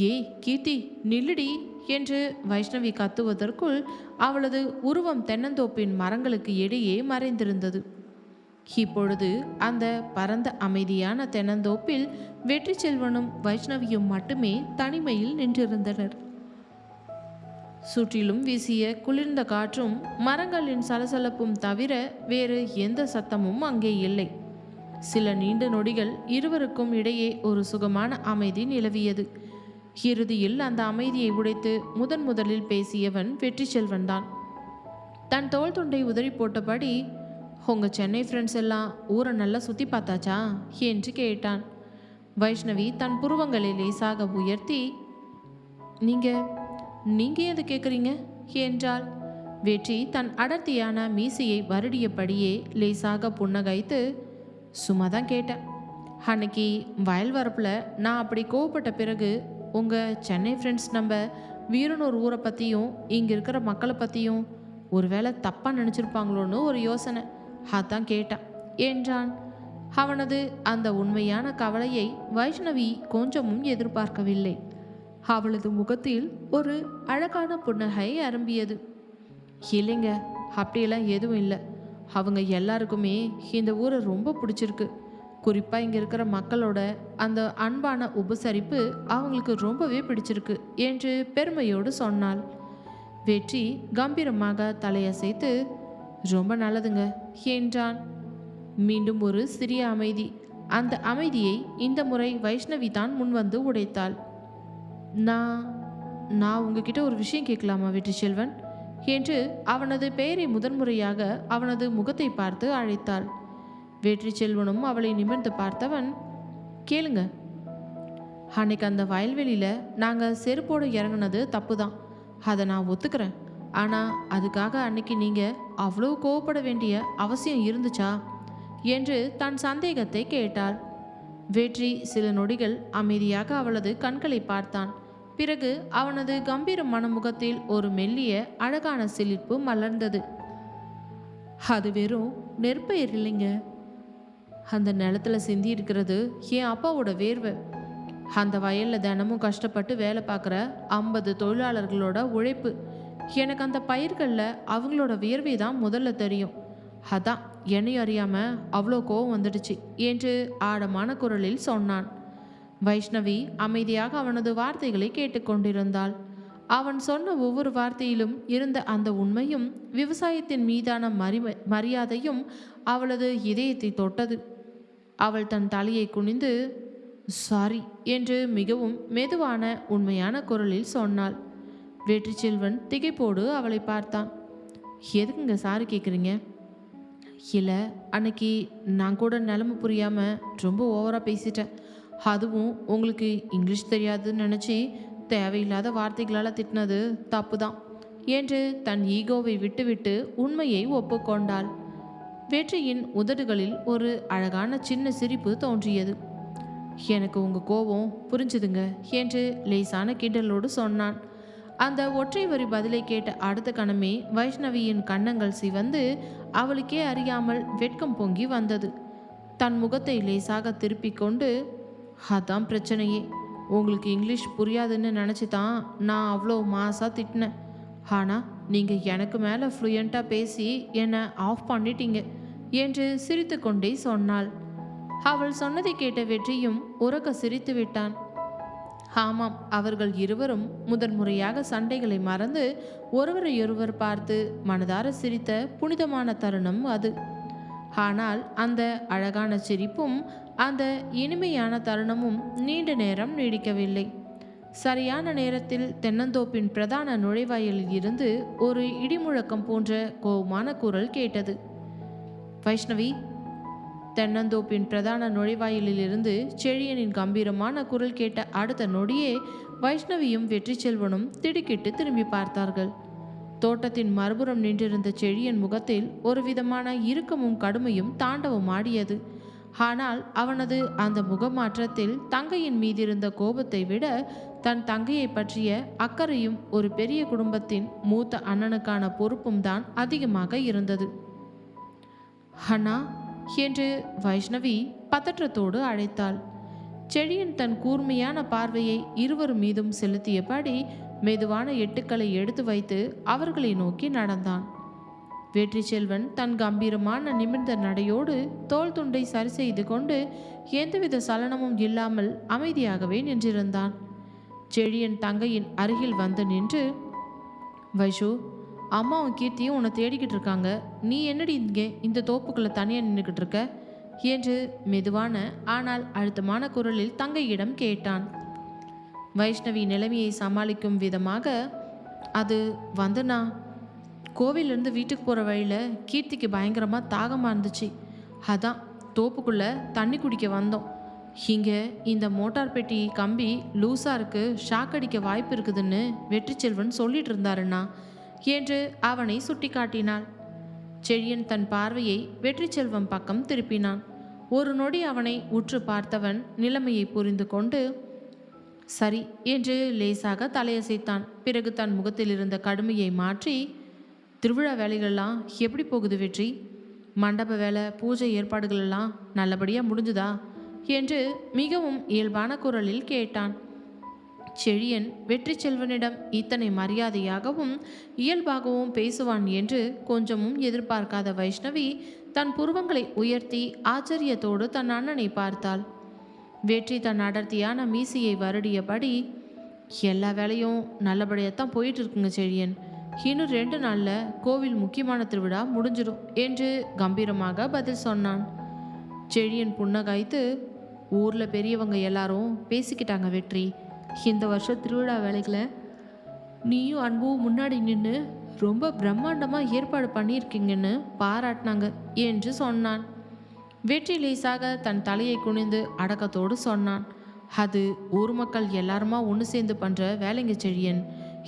ஏய் கீர்த்தி, நில்லுடி என்று வைஷ்ணவி கத்துவதற்குள் அவளது உருவம் தென்னந்தோப்பின் மரங்களுக்கு இடையே மறைந்திருந்தது. இப்பொழுது அந்த பரந்த அமைதியான தென்னந்தோப்பில் வெற்றி செல்வனும் வைஷ்ணவியும் மட்டுமே தனிமையில் நின்றிருந்தனர். சுற்றிலும் வீசிய குளிர்ந்த காற்றும் மரங்களின் சலசலப்பும் தவிர வேறு எந்த சத்தமும் அங்கே இல்லை. சில நீண்ட நொடிகள் இருவருக்கும் இடையே ஒரு சுகமான அமைதி நிலவியது. இறுதியில் அந்த அமைதியை உடைத்து முதலில் பேசியவன் வெற்றி செல்வன்தான். தன் தோள் துண்டை உதறி போட்டபடி, உங்க சென்னை ஃப்ரெண்ட்ஸ் எல்லாம் ஊரை நல்லா சுற்றி பார்த்தாச்சா என்று கேட்டான். வைஷ்ணவி தன் புருவங்களை லேசாக உயர்த்தி, நீங்கள் நீங்கள் எதை கேட்குறீங்க என்றாள். வெற்றி தன் அடர்த்தியான மீசையை வருடியபடியே லேசாக புன்னகைத்து, சும்மா தான் கேட்டேன். அன்னைக்கு வயல் வரப்பில் நான் அப்படி கோவப்பட்ட பிறகு உங்கள் சென்னை ஃப்ரெண்ட்ஸ் நம்ம வீரனூர் ஊரை பற்றியும் இங்கே இருக்கிற மக்களை பற்றியும் ஒருவேளை தப்பாக நினச்சிருப்பாங்களோன்னு ஒரு யோசனை, அதான் கேட்டான் என்றான். அவனது அந்த உண்மையான கவலையை வைஷ்ணவி கொஞ்சமும் எதிர்பார்க்கவில்லை. அவளது முகத்தில் ஒரு அழகான புன்னகை அரும்பியது. இல்லைங்க, அப்படியெல்லாம் எதுவும் இல்லை. அவங்க எல்லாருக்குமே இந்த ஊரை ரொம்ப பிடிச்சிருக்கு. குறிப்பாக இங்கே இருக்கிற மக்களோட அந்த அன்பான உபசரிப்பு அவங்களுக்கு ரொம்பவே பிடிச்சிருக்கு என்று பெருமையோடு சொன்னாள். வெற்றி கம்பீரமாக தலையசைத்து, ரொம்ப நல்லதுங்க என்றான். மீண்டும் ஒரு சிறிய அமைதி. அந்த அமைதியை இந்த முறை வைஷ்ணவி தான் முன்வந்து உடைத்தாள். நான் உங்ககிட்ட ஒரு விஷயம் கேட்கலாமா வெற்றி செல்வன் என்று அவனது பெயரை முதன்முறையாக அவனது முகத்தை பார்த்து அழைத்தாள். வெற்றி செல்வனும் அவளை நிமிர்ந்து பார்த்தவன், கேளுங்க. அன்னைக்கு அந்த வயல்வெளியில் நாங்கள் செருப்போடு இறங்கினது தப்பு தான், அதை நான் ஒத்துக்கிறேன். ஆனால் அதுக்காக அன்னைக்கு நீங்கள் அவ்வளோ கோவப்பட வேண்டிய அவசியம் இருந்துச்சா என்று தன் சந்தேகத்தை கேட்டாள். வெற்றி சில நொடிகள் அமைதியாக அவளது கண்களை பார்த்தான். பிறகு அவனது கம்பீர மனமுகத்தில் ஒரு மெல்லிய அழகான சிலிர்ப்பு மலர்ந்தது. அது வெறும் நெற்பயிர் இல்லைங்க, அந்த நிலத்துல சிந்தி இருக்கிறது என் அப்பாவோட வேர்வை. அந்த வயலில் தினமும் கஷ்டப்பட்டு வேலை பார்க்குற 50 தொழிலாளர்களோட உழைப்பு. எனக்கு அந்த பயிர்களில் அவங்களோட வியர்வை தான் முதல்ல தெரியும். அதான் என்னையும் அறியாமல் அவ்வளோ கோவம் வந்துடுச்சு என்று ஆழமான குரலில் சொன்னான். வைஷ்ணவி அமைதியாக அவனது வார்த்தைகளை கேட்டுக்கொண்டிருந்தாள். அவன் சொன்ன ஒவ்வொரு வார்த்தையிலும் இருந்த அந்த உண்மையும் விவசாயத்தின் மீதான மரியாதையும் அவளது இதயத்தை தொட்டது. அவள் தன் தலையை குனிந்து, சாரி என்று மிகவும் மெதுவான உண்மையான குரலில் சொன்னாள். வெற்றி செல்வன் திகைப்போடு அவளை பார்த்தான். எதுக்குங்க சாரி கேட்குறீங்க? இல்லை, அன்னைக்கு நான் கூட நிலைமை புரியாமல் ரொம்ப ஓவராக பேசிட்டேன். அதுவும் உங்களுக்கு இங்கிலீஷ் தெரியாதுன்னு நினச்சி தேவையில்லாத வார்த்தைகளால் திட்டினது தப்பு தான் என்று தன் ஈகோவை விட்டுவிட்டு உண்மையை ஒப்புக்கொண்டாள். வெற்றியின் உதடுகளில் ஒரு அழகான சின்ன சிரிப்பு தோன்றியது. எனக்கு உங்கள் கோபம் புரிஞ்சுதுங்க என்று லேசான கிண்டலோடு சொன்னான். அந்த ஒற்றை வரி பதிலை கேட்ட அடுத்த கணமே வைஷ்ணவியின் கன்னங்கள் சிவந்து அவளுக்கே அறியாமல் வெட்கம் பொங்கி வந்தது. தன் முகத்தை லேசாக திருப்பி கொண்டு, அதான் பிரச்சனையே, உங்களுக்கு இங்கிலீஷ் புரியாதுன்னு நினச்சி தான் நான் அவ்வளோ மாசாக திட்டினேன். ஆனால் நீங்கள் எனக்கு மேலே ஃப்ளூயண்ட்டாக பேசி என்னை ஆஃப் பண்ணிட்டீங்க என்று சிரித்து கொண்டே சொன்னாள். அவள் சொன்னதை கேட்ட வெற்றியும் உறக்க சிரித்து விட்டான். ஆமாம், அவர்கள் இருவரும் முதன்முறையாக சண்டைகளை மறந்து ஒருவரையொருவர் பார்த்து மனதார சிரித்த புனிதமான தருணம் அது. ஆனால் அந்த அழகான சிரிப்பும் அந்த இனிமையான தருணமும் நீண்ட நேரம் நீடிக்கவில்லை. சரியான நேரத்தில் தென்னந்தோப்பின் பிரதான நுழைவாயிலில் இருந்து ஒரு இடிமுழக்கம் போன்ற கோபமான குரல் கேட்டது. வைஷ்ணவி! தென்னந்தோப்பின் பிரதான நுழைவாயிலிருந்து செழியனின் கம்பீரமான குரல் கேட்ட அடுத்த நொடியே வைஷ்ணவியும் வெற்றி செல்வனும் திடுக்கிட்டு திரும்பி பார்த்தார்கள். தோட்டத்தின் மறுபுறம் நின்றிருந்த செழியன் முகத்தில் ஒரு விதமான இறுக்கமும் கடுமையும் தாண்டவம் ஆடியது. ஆனால் அவனது அந்த முகமாற்றத்தில் தங்கையின் மீதிருந்த கோபத்தை விட தன் தங்கையை பற்றிய அக்கறையும் ஒரு பெரிய குடும்பத்தின் மூத்த அண்ணனுக்கான பொறுப்பும் தான் அதிகமாக இருந்தது. அண்ணா என்று வைஷ்ணவி பதற்றத்தோடு அழைத்தாள். செழியன் தன் கூர்மையான பார்வையை இருவர் மீதும் செலுத்தியபடி மெதுவான எட்டுக்களை எடுத்து வைத்து அவர்களை நோக்கி நடந்தான். வெற்றி செல்வன் தன் கம்பீரமான நிமிர்ந்த நடையோடு தோள் துண்டை சரி செய்து கொண்டு எந்தவித சலனமும் இல்லாமல் அமைதியாகவே நின்றிருந்தான். செழியன் தங்கையின் அருகில் வந்து நின்று, வைஷு, அம்மாவும் கீர்த்தியும் உன்னை தேடிக்கிட்டு இருக்காங்க. நீ என்னடி இங்கே இந்த தோப்புக்குள்ளே தனியாக நின்றுக்கிட்டு இருக்க என்று மெதுவான ஆனால் அழுத்தமான குரலில் தங்கையிடம் கேட்டான். வைஷ்ணவி நிலைமையை சமாளிக்கும் விதமாக, அது வந்தனா, கோவிலிருந்து வீட்டுக்கு போகிற வழியில் கீர்த்திக்கு பயங்கரமாக தாகமாக இருந்துச்சு. அதான் தோப்புக்குள்ளே தண்ணி குடிக்க வந்தோம். இங்கே இந்த மோட்டார் பெட்டி கம்பி லூஸாக இருக்கு, ஷாக் அடிக்க வாய்ப்பு இருக்குதுன்னு வெற்றி செல்வன் சொல்லிட்டு இருந்தாருண்ணா என்று அவனை சுட்டி காட்டினாள். செழியன் தன் பார்வையை வெற்றி செல்வம் பக்கம் திருப்பினான். ஒரு நொடி அவனை உற்று பார்த்தவன் நிலைமையை புரிந்து கொண்டு சரி என்று லேசாக தலையசைத்தான். பிறகு தன் முகத்தில் இருந்த கடுமையை மாற்றி, திருவிழா வேலைகள்லாம் எப்படி போகுது வெற்றி? மண்டப வேலை, பூஜை ஏற்பாடுகள் எல்லாம் நல்லபடியாக முடிஞ்சுதா என்று மிகவும் இயல்பான குரலில் கேட்டான். செழியன் வெற்றி செல்வனிடம் இத்தனை மரியாதையாகவும் இயல்பாகவும் பேசுவான் என்று கொஞ்சமும் எதிர்பார்க்காத வைஷ்ணவி தன் புருவங்களை உயர்த்தி ஆச்சரியத்தோடு தன் அண்ணனை பார்த்தாள். வெற்றி தன் அடர்த்தியான மீசையை வருடியபடி, எல்லா வேலையும் நல்லபடியாகத்தான் போயிட்டு இருக்குங்க செழியன். இன்னும் 2 நாளில் கோவில் முக்கியமான திருவிழா முடிஞ்சிடும் என்று கம்பீரமாக பதில் சொன்னான். செழியன் புன்னகாய்த்து, ஊரில் பெரியவங்க எல்லாரும் பேசிக்கிட்டாங்க வெற்றி. இந்த வருஷம் திருவிழா வேலைகளை நீயும் அன்பும் முன்னாடி நின்று ரொம்ப பிரம்மாண்டமாக ஏற்பாடு பண்ணியிருக்கீங்கன்னு பாராட்டினாங்க என்று சொன்னான். வெற்றி லேசாக தன் தலையை குனிந்து அடக்கத்தோடு சொன்னான். அது ஊர் மக்கள் எல்லாருமா ஒன்று சேர்ந்து பண்ணுற வேலைங்க செழியன்.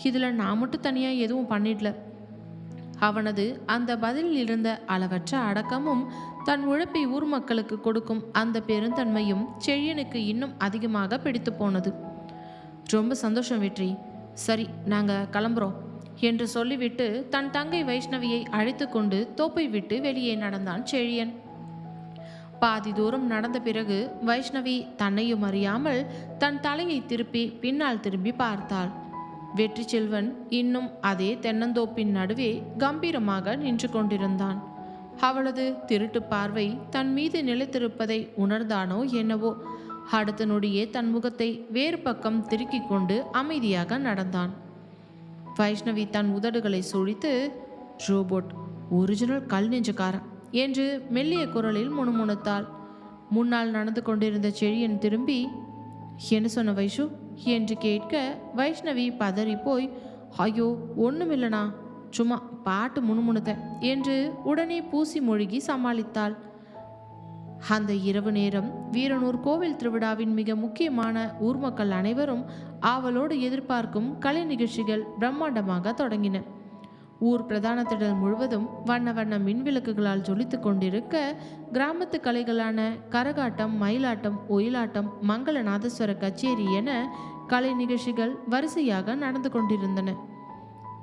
இதில் நான் மட்டும் தனியாக எதுவும் பண்ணிடல. அவனது அந்த பதிலில் இருந்த அளவற்ற அடக்கமும் தன் உழைப்பை ஊர் மக்களுக்கு கொடுக்கும் அந்த பெருந்தன்மையும் செழியனுக்கு இன்னும் அதிகமாக பிடித்து போனது. ரொம்ப சந்தோஷம் வெற்றி, சரி நாங்கள் கிளம்புறோம் என்று சொல்லிவிட்டு தன் தங்கை வைஷ்ணவியை அழைத்து கொண்டு தோப்பை விட்டு வெளியே நடந்தான் செழியன். பாதி தூரம் நடந்த பிறகு வைஷ்ணவி தன்னையும் அறியாமல் தன் தலையை திருப்பி பின்னால் திரும்பி பார்த்தாள். வெற்றி செல்வன் இன்னும் அதே தென்னந்தோப்பின் நடுவே கம்பீரமாக நின்று கொண்டிருந்தான். அவளது திருட்டு பார்வை தன் மீது நிலைத்திருப்பதை உணர்ந்தானோ என்னவோ, அடுத்த நொடியே தன் முகத்தை வேறு பக்கம் திருக்கிக் கொண்டு அமைதியாக நடந்தான். வைஷ்ணவி தன் உதடுகளை சுழித்து, ரோபோட், ஒரிஜினல் கல் நெஞ்சக்காரன் என்று மெல்லிய குரலில் முணுமுணுத்தாள். முன்னால் நடந்து கொண்டிருந்த செழியன் திரும்பி, என்ன சொன்ன வைஷு என்று கேட்க வைஷ்ணவி பதறி போய், ஐயோ ஒன்றுமில்லனா, சும்மா பாட்டு முணுமுணுத்த என்று உடனே பூசி மொழிகி சமாளித்தாள். அந்த இரவு நேரம் வீரனூர் கோவில் திருவிழாவின் மிக முக்கியமான ஊர் மக்கள் அனைவரும் ஆவலோடு எதிர்பார்க்கும் கலை நிகழ்ச்சிகள் பிரம்மாண்டமாக தொடங்கின. ஊர் பிரதான திடல் முழுவதும் வண்ண வண்ண மின்விளக்குகளால் ஜொலித்து கொண்டிருக்க, கிராமத்து கலைகளான கரகாட்டம், மயிலாட்டம், ஒயிலாட்டம், மங்கள நாதஸ்வர கச்சேரி என கலை நிகழ்ச்சிகள் வரிசையாக நடந்து கொண்டிருந்தன.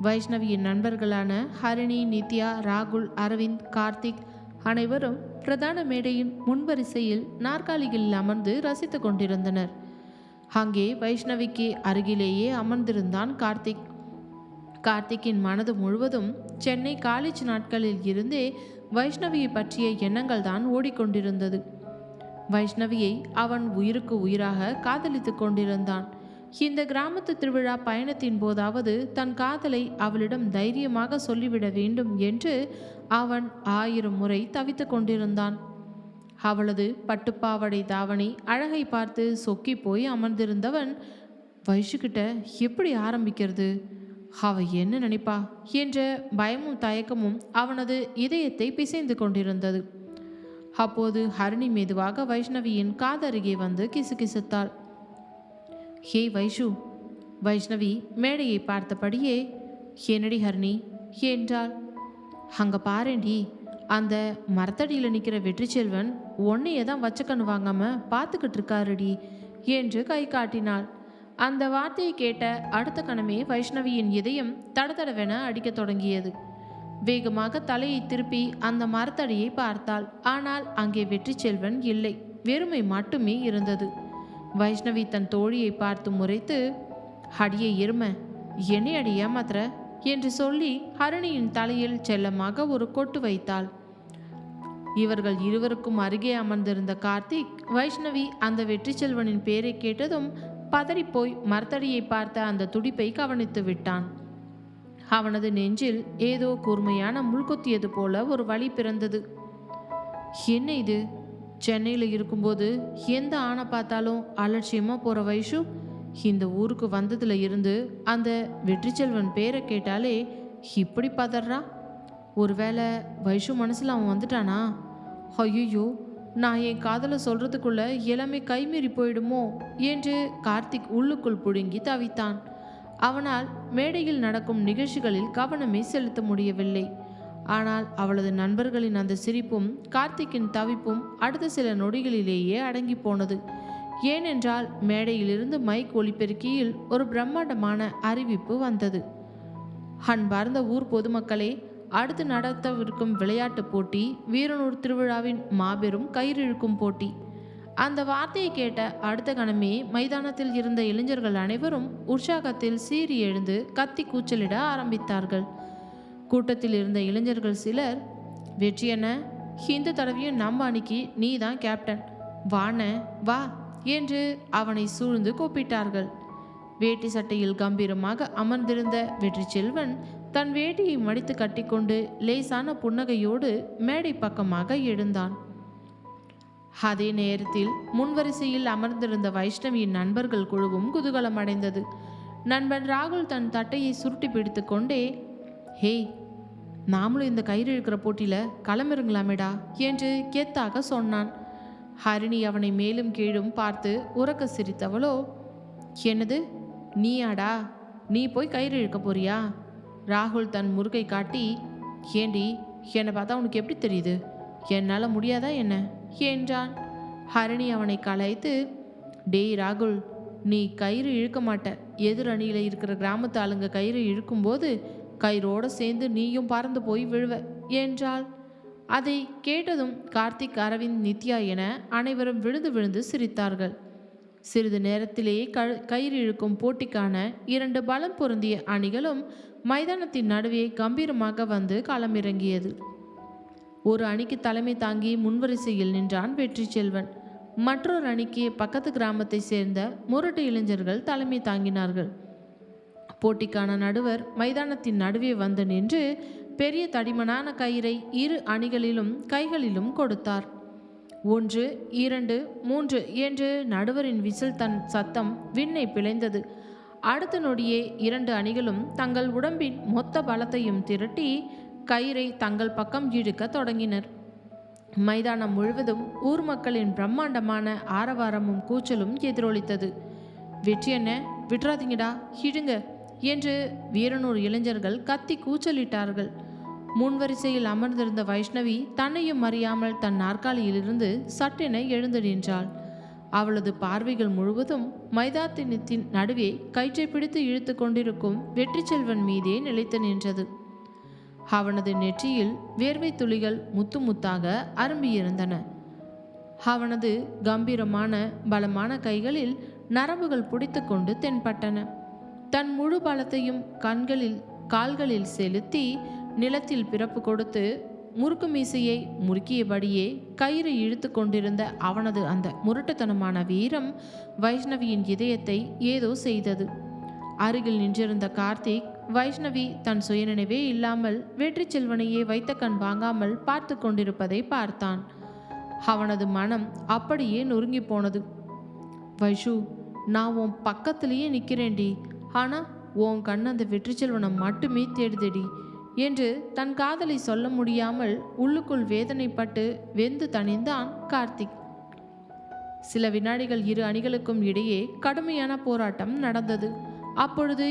வைஷ்ணவியின் நண்பர்களான ஹரிணி, நித்யா, ராகுல், அரவிந்த், கார்த்திக் அனைவரும் பிரதான மேடையின் முன்வரிசையில் நாற்காலிகளில் அமர்ந்து ரசித்து கொண்டிருந்தனர். அங்கே வைஷ்ணவிக்கு அருகிலேயே அமர்ந்திருந்தான் கார்த்திக். கார்த்திக்கின் மனது முழுவதும் சென்னை காலேஜ் நாட்களில் இருந்தே வைஷ்ணவியை பற்றிய எண்ணங்கள் தான் ஓடிக்கொண்டிருந்தது. வைஷ்ணவியை அவன் உயிருக்கு உயிராக காதலித்து கொண்டிருந்தான். இந்த கிராமத்து திருவிழா பயணத்தின் போதாவது தன் காதலை அவளிடம் தைரியமாக சொல்லிவிட வேண்டும் என்று அவன் 1000 முறை தவித்து கொண்டிருந்தான். அவளது பட்டுப்பாவடை தாவணி அழகை பார்த்து சொக்கி போய் அமர்ந்திருந்தவன், வைஷுக்கிட்ட எப்படி ஆரம்பிக்கிறது, அவ என்ன நினைப்பா என்ற பயமும் தயக்கமும் அவனது இதயத்தை பிசைந்து கொண்டிருந்தது. அப்போது ஹரிணி மெதுவாக வைஷ்ணவியின் காதருகே வந்து கிசுகிசுத்தாள். ஹே வைஷு. வைஷ்ணவி மேடையை பார்த்தபடியே, என்னடி ஹரிணி என்றாள். அங்கே பாரேண்டி, அந்த மரத்தடியில் நிற்கிற வெற்றி செல்வன் ஒன்னையே தான் வச்சக்கண்ணு வாங்காமல் பார்த்துக்கிட்டு இருக்காருடி என்று கை காட்டினாள். அந்த வார்த்தையை கேட்ட அடுத்த கணமே வைஷ்ணவியின் இதயம் தடதடவென அடிக்கத் தொடங்கியது. வேகமாக தலையை திருப்பி அந்த மரத்தடியை பார்த்தாள். ஆனால் அங்கே வெற்றி செல்வன் இல்லை, வெறுமை மட்டுமே இருந்தது. வைஷ்ணவி தன் தோழியை பார்த்து முறைத்து, அடியை எருமை, என்னை அடி ஏமாத்திர என்று சொல்லி ஹரிணியின் தலையில் செல்லமாக ஒரு கொட்டு வைத்தாள். இவர்கள் இருவருக்கும் அருகே அமர்ந்திருந்த கார்த்திக், வைஷ்ணவி அந்த வெற்றி செல்வனின் பேரை கேட்டதும் பதறிப்போய் மரத்தடியை பார்த்த அந்த துடிப்பை கவனித்து விட்டான். அவனது நெஞ்சில் ஏதோ கூர்மையான முள்கொத்தியது போல ஒரு வலி பிறந்தது. என்ன இது, சென்னையில் இருக்கும்போது எந்த ஆணை பார்த்தாலும் அலட்சியமாக போகிற வைஷு இந்த ஊருக்கு வந்ததுல இருந்து அந்த வெற்றி செல்வன் பேரை கேட்டாலே இப்படி பதறா. ஒருவேளை வைஷு மனசில் அவன் வந்துட்டானா? ஐயோ, நான் என் காதலை சொல்கிறதுக்குள்ள எல்லாமே கைமீறி போயிடுமோ என்று கார்த்திக் உள்ளுக்குள் புடுங்கி தவித்தான். அவனால் மேடையில் நடக்கும் நிகழ்ச்சிகளில் கவனமே செலுத்த முடியவில்லை. ஆனால் அவளது நண்பர்களின் அந்த சிரிப்பும் கார்த்திக்கின் தவிப்பும் அடுத்த சில நொடிகளிலேயே அடங்கி போனது. ஏனென்றால் மேடையிலிருந்து மைக் ஒலிபெருக்கியில் ஒரு பிரம்மாண்டமான அறிவிப்பு வந்தது. அன்பார்ந்த ஊர் பொதுமக்களே, அடுத்து நடத்தவிருக்கும் விளையாட்டுப் போட்டி வீரனூர் திருவிழாவின் மாபெரும் கயிறிழுக்கும் போட்டி. அந்த வார்த்தையை கேட்ட அடுத்த கணமே மைதானத்தில் இருந்த இளைஞர்கள் அனைவரும் உற்சாகத்தில் சீறி எழுந்து கத்தி கூச்சலிட ஆரம்பித்தார்கள். கூட்டத்தில் இருந்த இளைஞர்கள் சிலர், வெற்றி என்ன, இந்த தடவையும் நம்ம அணிக்கு நீ தான் கேப்டன், வான வா என்று அவனை சூழ்ந்து கூப்பிட்டார்கள். வேட்டி சட்டையில் கம்பீரமாக அமர்ந்திருந்த வெற்றி செல்வன் தன் வேட்டியை மடித்து கட்டிக்கொண்டு லேசான புன்னகையோடு மேடை பக்கமாக எழுந்தான். அதே நேரத்தில் முன்வரிசையில் அமர்ந்திருந்த வைஷ்ணவியின் நண்பர்கள் குழுவும் குதூகலம் அடைந்தது. நண்பன் ராகுல் தன் தட்டையை சுருட்டி பிடித்து கொண்டே, ஹேய், நாமளும் இந்த கயிறு இழுக்கிற போட்டியில் களமிறங்கலாமேடா என்று கெத்தாக சொன்னான். ஹரிணி அவனை மேலும் கீழும் பார்த்து உறக்க சிரித்தவளோ, என்னது, நீயாடா, நீ போய் கயிறு இழுக்க போறியா? ராகுல் தன் முருகை காட்டி, ஏண்டி, என்னை பார்த்தா உனக்கு எப்படி தெரியுது, என்னால் முடியாதா என்ன என்றான். ஹரிணி அவனை கலாய்த்து, டேய் ராகுல், நீ கயிறு இழுக்க மாட்ட, எதிர் அணியில் இருக்கிற கிராமத்து ஆளுங்க கயிறு இழுக்கும்போது கயிறோடு சேர்ந்து நீயும் பறந்து போய் விழுவ என்றாள். அதை கேட்டதும் கார்த்திக், அரவிந்த், நித்யா என அனைவரும் விழுந்து விழுந்து சிரித்தார்கள். சிறிது நேரத்திலேயே கயிறு இழுக்கும் போட்டிக்கான 2 பலம் பொருந்திய அணிகளும் மைதானத்தின் நடுவே கம்பீரமாக வந்து களமிறங்கியது. ஒரு அணிக்கு தலைமை தாங்கி முன்வரிசையில் நின்றான் வெற்றி செல்வன். மற்றொரு அணிக்கு பக்கத்து கிராமத்தை சேர்ந்த முரட்டு இளைஞர்கள் தலைமை தாங்கினார்கள். போட்டிக்கான நடுவர் மைதானத்தின் நடுவே வந்து நின்று பெரிய தடிமனான கயிறை இரு அணிகளிலும் கைகளிலும் கொடுத்தார். 1, 2, 3 என்று நடுவரின் விசில் தன் சத்தம் விண்ணை பிழைந்தது. அடுத்த நொடியே 2 அணிகளும் தங்கள் உடம்பின் மொத்த பலத்தையும் திரட்டி கயிறை தங்கள் பக்கம் இழுக்க தொடங்கினர். மைதானம் முழுவதும் ஊர் மக்களின் பிரம்மாண்டமான ஆரவாரமும் கூச்சலும் எதிரொலித்தது. வெற்றி என்ன, விட்றாதீங்கடா, இழுங்க என்று வீரனூர் இளைஞர்கள் கத்தி கூச்சலிட்டார்கள். முன்வரிசையில் அமர்ந்திருந்த வைஷ்ணவி தன்னையும் அறியாமல் தன் நாற்காலியிலிருந்து சட்டென எழுந்து நின்றாள். அவளது பார்வைகள் முழுவதும் மைதானத்தின் நடுவே கயிற்றை பிடித்து இழுத்து கொண்டிருக்கும் வெற்றி செல்வன் மீதே நிலைத்து நின்றது. அவனது நெற்றியில் வேர்வை துளிகள் முத்து முத்தாக அரும்பியிருந்தன. அவனது கம்பீரமான பலமான கைகளில் நரம்புகள் பிடித்து கொண்டு தென்பட்டன. தன் முழு பலத்தையும் கால்களில் செலுத்தி நிலத்தில் பிறப்பு கொடுத்து முறுக்கு மீசையை முறுக்கியபடியே கயிறு இழுத்து கொண்டிருந்த அவனது அந்த முரட்டுத்தனமான வீரம் வைஷ்ணவியின் இதயத்தை ஏதோ செய்தது. அருகில் நின்றிருந்த கார்த்திக் வைஷ்ணவி தன் சுயநினைவே இல்லாமல் வெற்றி செல்வனையே வைத்த கண் வாங்காமல் பார்த்து கொண்டிருப்பதை பார்த்தான். அவனது மனம் அப்படியே நொறுங்கி போனது. வைஷு, நான் உன் பக்கத்திலேயே நிற்கிறேன்டி, ஆனால் உன் கண் அந்த வெற்றி செல்வனை மட்டுமே தேடுதடி என்று தன் காதலை சொல்ல முடியாமல் உள்ளுக்குள் வேதனைப்பட்டு வெந்து தணிந்தான் கார்த்திக். சில வினாடிகள் இரு அணிகளுக்கும் இடையே கடுமையான போராட்டம் நடந்தது. அப்பொழுது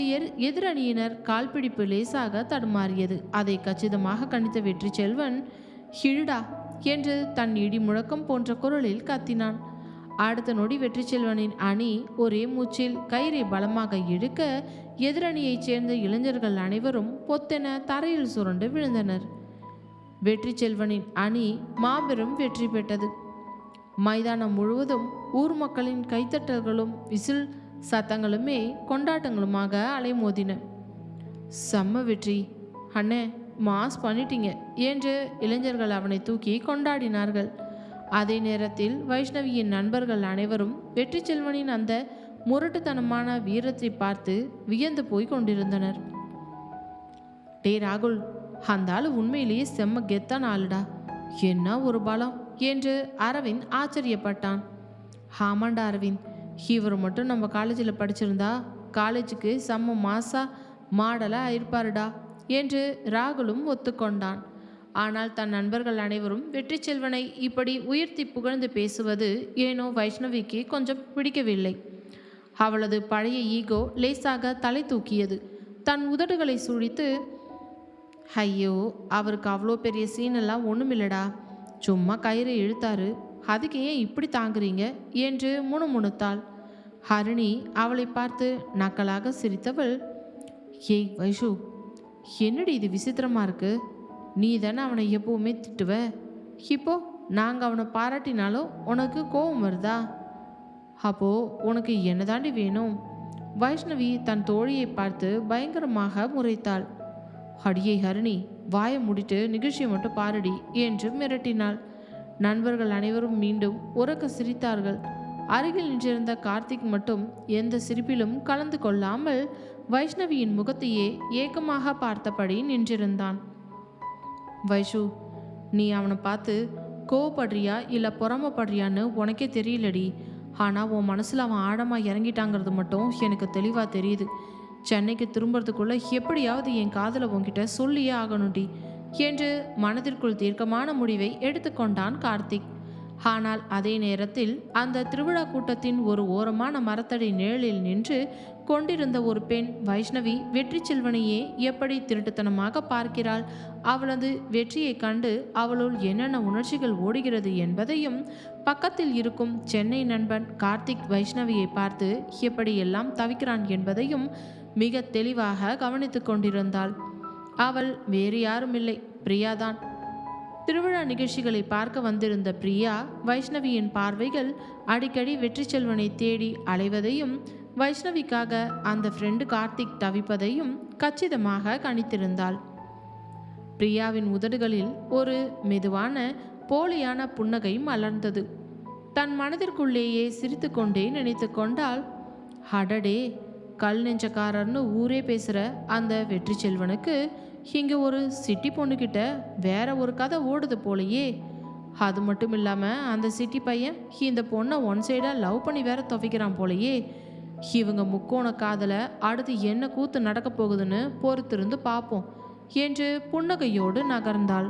எதிரணியினர் கால்பிடிப்பு லேசாக தடுமாறியது. அதை கச்சிதமாக கணித்த வெற்றி செல்வன், ஹிழுடா என்று தன் இடி முழக்கம் போன்ற குரலில் கத்தினான். அடுத்த நொடி வெற்றி செல்வனின் அணி ஒரே மூச்சில் கயிறை பலமாக இழுக்க எதிரணியைச் சேர்ந்த இளைஞர்கள் அனைவரும் பொத்தென தரையில் சுரண்டு விழுந்தனர். வெற்றி செல்வனின் அணி மாபெரும் வெற்றி பெற்றது. மைதானம் முழுவதும் ஊர் மக்களின் கைத்தட்டல்களும் விசில் சத்தங்களுமே கொண்டாட்டங்களுமாக அலைமோதின. செம்ம வெற்றி அண்ணே, மாஸ் பண்ணிட்டீங்க என்று இளைஞர்கள் அவனை தூக்கி கொண்டாடினார்கள். அதே நேரத்தில் வைஷ்ணவியின் நண்பர்கள் அனைவரும் வெற்றி செல்வனின் அந்த முரட்டுத்தனமான வீரத்தை பார்த்து வியந்து போய் கொண்டிருந்தனர். டே ராகுல், அந்த ஆளு உண்மையிலேயே செம்ம கெத்தான ஆளுடா, என்ன ஒரு பலம், என்று அரவிந்த் ஆச்சரியப்பட்டான். ஆமாண்டா அரவிந்த், இவர் மட்டும் நம்ம காலேஜில் படிச்சிருந்தா காலேஜுக்கு செம்ம மாசா மாடலாக ஆயிருப்பாருடா என்று ராகுலும் ஒத்துக்கொண்டான். ஆனால் தன் நண்பர்கள் அனைவரும் வெற்றி செல்வனை இப்படி உயர்த்தி புகழ்ந்து பேசுவது ஏனோ வைஷ்ணவிக்கு கொஞ்சம் பிடிக்கவில்லை. அவளது பழைய ஈகோ லேசாக தலை தூக்கியது. தன் உதடுகளை சுழித்து, ஐயோ, அவருக்கு அவ்வளோ பெரிய சீனெல்லாம் ஒன்றுமில்லடா, சும்மா கயிறை இழுத்தாரு, அதுக்கு ஏன் இப்படி தாங்குறீங்க என்று முணுமுணுத்தாள். ஹரிணி அவளை பார்த்து நக்கலாக சிரித்தவள், ஏய் வைஷு, என்னடி இது விசித்திரமாக இருக்கு? நீ தானே அவனை எப்பவுமே திட்டுவ, இப்போ நாங்கள் அவனை பாராட்டினாலும் உனக்கு கோபம் வருதா? அப்போ உனக்கு என்ன தாண்டி வேணும்? வைஷ்ணவி தன் தோழியை பார்த்து பயங்கரமாக முறைத்தாள். அடியை ஹரிணி, வாயை மூடிட்டு நிகழ்ச்சியை மட்டும் பாரடி என்று மிரட்டினாள். நண்பர்கள் அனைவரும் மீண்டும் உரக்க சிரித்தார்கள். அருகில் நின்றிருந்த கார்த்திக் மட்டும் எந்த சிரிப்பிலும் கலந்து கொள்ளாமல் வைஷ்ணவியின் முகத்தையே ஏக்கமாக பார்த்தபடி நின்றிருந்தான். வைஷு, நீ அவனை பார்த்து கோவப்படுறியா இல்லை பொறாமப்படுறியான்னு உனக்கே தெரியலடி. ஆனால் உன் மனசில் அவன் ஆழமாக இறங்கிட்டாங்கிறது மட்டும் எனக்கு தெளிவாக தெரியுது. சென்னைக்கு திரும்புறதுக்குள்ளே எப்படியாவது என் காதலை உன்கிட்ட சொல்லியே ஆகணும்டி என்று மனதிற்குள் தீர்க்கமான முடிவை எடுத்துக்கொண்டான் கார்த்திக். ஆனால் அதே நேரத்தில் அந்த திருவிழா கூட்டத்தின் ஒரு ஓரமான மரத்தடி நிழலில் நின்று கொண்டிருந்த ஒரு பெண் வைஷ்ணவி வெற்றி செல்வனையே எப்படி திருட்டுத்தனமாக பார்க்கிறாள், அவளது வெற்றியை கண்டு அவளுள் என்னென்ன உணர்ச்சிகள் ஓடுகிறது என்பதையும், பக்கத்தில் இருக்கும் சென்னை நண்பன் கார்த்திக் வைஷ்ணவியை பார்த்து எப்படியெல்லாம் தவிக்கிறான் என்பதையும் மிக தெளிவாக கவனித்து கொண்டிருந்தாள். அவள் வேறு யாருமில்லை, பிரியாதான். திருவிழா நிகழ்ச்சிகளை பார்க்க வந்திருந்த பிரியா வைஷ்ணவியின் பார்வைகள் அடிக்கடி வெற்றி செல்வனை தேடி அலைவதையும், வைஷ்ணவிக்காக அந்த ஃப்ரெண்டு கார்த்திக் தவிப்பதையும் கச்சிதமாக கணித்திருந்தாள். பிரியாவின் உதடுகளில் ஒரு மெதுவான போலியான புன்னகை மலர்ந்தது. தன் மனதிற்குள்ளேயே சிரித்து கொண்டே நினைத்து கொண்டாள், அடடே, கல் நெஞ்சக்காரர்னு ஊரே பேசுகிற அந்த வெற்றி செல்வனுக்கு இங்கே ஒரு சிட்டி பொண்ணுக்கிட்ட வேற ஒரு கதை ஓடுது போலையே. அது மட்டும் இல்லாமல் அந்த சிட்டி பையன் இந்த பொண்ணை ஒன் சைடாக லவ் பண்ணி வேற துவைக்கிறான் போலையே. இவங்க முக்கோண காதலை அடுத்து என்ன கூத்து நடக்க போகுதுன்னு பொறுத்திருந்து பார்ப்போம் என்று புன்னகையோடு நகர்ந்தாள்.